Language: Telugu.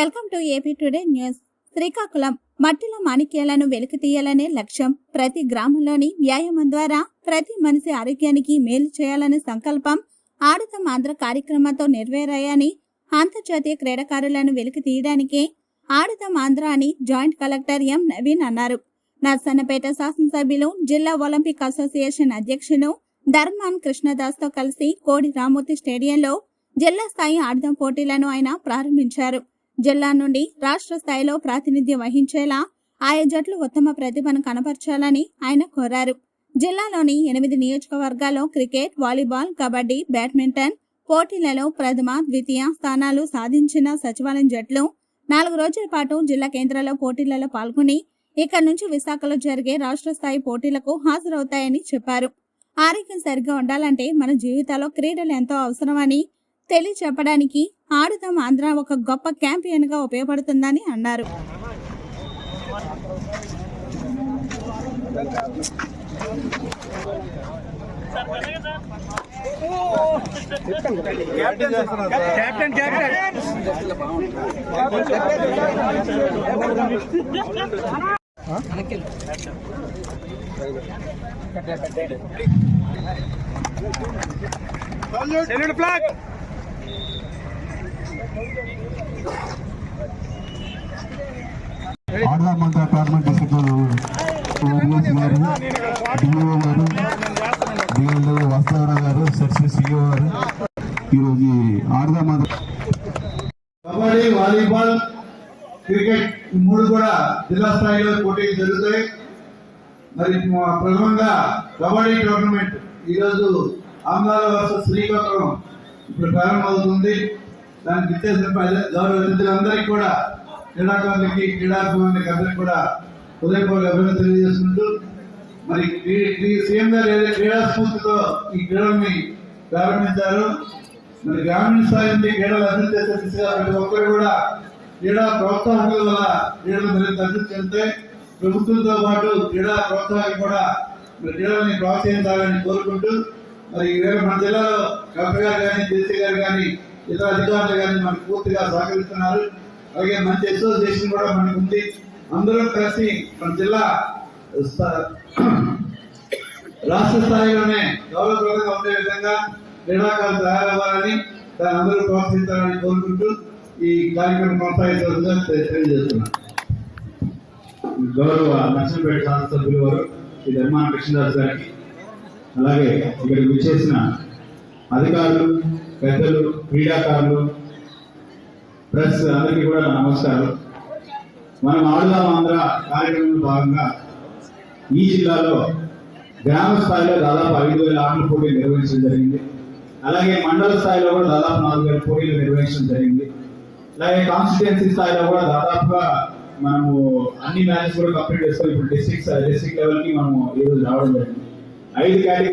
Welcome to AP today news. Srikakulam మట్టిలో మాణిక్యాలను వెలికి తీయాలనే లక్ష్యం. ప్రతి గ్రామంలోని వ్యాయామం ద్వారా ప్రతి మనిషి ఆరోగ్యానికి మేలు చేయాలనే సంకల్పం ఆడుదాం ఆంధ్ర కార్యక్రమంతో నెరవేరాయని అంతర్జాతీయ క్రీడాకారులను వెలికి తీయడానికే ఆడుదాం ఆంధ్ర అని జాయింట్ కలెక్టర్ ఎం నవీన్ అన్నారు. నర్సన్నపేట శాసనసభ్యులు జిల్లా ఒలింపిక్ అసోసియేషన్ అధ్యక్షులు ధర్మాన్ కృష్ణదాస్ తో కలిసి కోడి రామూర్తి స్టేడియంలో జిల్లా స్థాయి ఆడుదాం పోటీలను ఆయన ప్రారంభించారు. జిల్లా నుండి రాష్ట్ర స్థాయిలో ప్రాతినిధ్యం వహించేలా ఆయా జట్లు ఉత్తమ ప్రతిభను కనపరచాలని ఆయన కోరారు. జిల్లాలోని 8 నియోజకవర్గాల్లో క్రికెట్, వాలీబాల్, కబడ్డీ, బ్యాడ్మింటన్ పోటీలలో ప్రథమ, ద్వితీయ స్థానాలు సాధించిన సచివాలయం జట్లు 4 రోజుల పాటు జిల్లా కేంద్రాల్లో పోటీలలో పాల్గొని ఇక్కడి నుంచి విశాఖలో జరిగే రాష్ట్ర స్థాయి పోటీలకు హాజరవుతాయని చెప్పారు. ఆరోగ్యం సరిగ్గా ఉండాలంటే మన జీవితాల్లో క్రీడలు ఎంతో అవసరమని తెలియచెప్పడానికి ఆడుదాం ఆంధ్ర ఒక గొప్ప క్యాంపెయిన్ గా ఉపయోగపడుతుందని అన్నారు. ఆడుదాం ఆంధ్ర టోర్నమెంట్ డిస్ట్రిక్ట్ గారు, డిఓ గారు, డిఎల్ఓ వాస్తవరావు గారు, సెక్షన్ సిఇఓ గారు ఈరోజు ఆడుదాం ఆంధ్ర కబడ్డీ, వాలీబాల్, క్రికెట్ ఈ 3 కూడా జిల్లా స్థాయిలో పోటీలు జరుగుతాయి. మరి ప్రథమంగా కబడ్డీ టోర్నమెంట్ ఈరోజు ఆంధ్రాల వర్సెస్ శ్రీకాకుళం ఇప్పుడు ప్రారంభమవుతుంది. దానికి ఇచ్చేసిన గౌరవ అతిథులందరికీ కూడా క్రీడాకారులకి, క్రీడాభిమానులకి అందరికీ కూడా హృదయపూర్వక అభినందనలు తెలియజేసుకుంటూ మరి సీఎం గారు క్రీడా స్ఫూర్తితో ఈ క్రీడల్ని ప్రారంభించారు. మరి గ్రామీణ స్థాయి నుండి క్రీడలు అభివృద్ధి చేసే దిశగా ప్రతి ఒక్కరు కూడా క్రీడా ప్రోత్సాహకుల వల్ల క్రీడలు మరింత అభివృద్ధి చెందుతాయి. ప్రభుత్వంతో పాటు క్రీడా ప్రోత్సాహం కూడా మరి క్రీడల్ని ప్రోత్సహించాలని కోరుకుంటూ మరి మన జిల్లాలో కలెక్టర్ గారు కానీ, జేసీ గారు కానీ, ఇతర అధికారులు కానీ మనకు పూర్తిగా సహకరిస్తున్నారు. అలాగే మంచి అసోసియేషన్ కూడా మనకు ఉంది. అందరూ కలిసి మన జిల్లా రాష్ట్ర స్థాయిలోనే గౌరవప్రదంగా ఉండే విధంగా క్రీడాకారులు తయారవ్వాలని, దాన్ని అందరూ ప్రోత్సహించాలని కోరుకుంటూ ఈ కార్యక్రమం కొనసాగించాల్సిందిగా తెలియజేస్తున్నాను. గౌరవ నర్సన్నపేట శాసనసభ్యులు వారు శ్రీ ధర్మాన కృష్ణదాస్ గారికి, అలాగే ఇక్కడికి విచ్చేసిన అధికారులు, పెద్దలు, క్రీడాకారులు, ప్రెస్ అందరికీ కూడా నమస్కారం. మనం ఆడుదాం ఆంధ్ర కార్యక్రమంలో భాగంగా ఈ జిల్లాలో గ్రామ స్థాయిలో దాదాపు 5,000 ఆటల పోటీలు నిర్వహించడం జరిగింది. అలాగే మండల స్థాయిలో కూడా దాదాపు 4,000 పోటీలు నిర్వహించడం జరిగింది. అలాగే కాన్స్టిట్యుయెన్సీ స్థాయిలో కూడా దాదాపుగా మనము అన్ని మ్యాచెస్ కూడా కంప్లీట్ చేసుకొని ఇప్పుడు డిస్ట్రిక్ట్ లెవెల్ కి మనము ఈ రోజు రావడం జరిగింది. 5 కేటగిరీ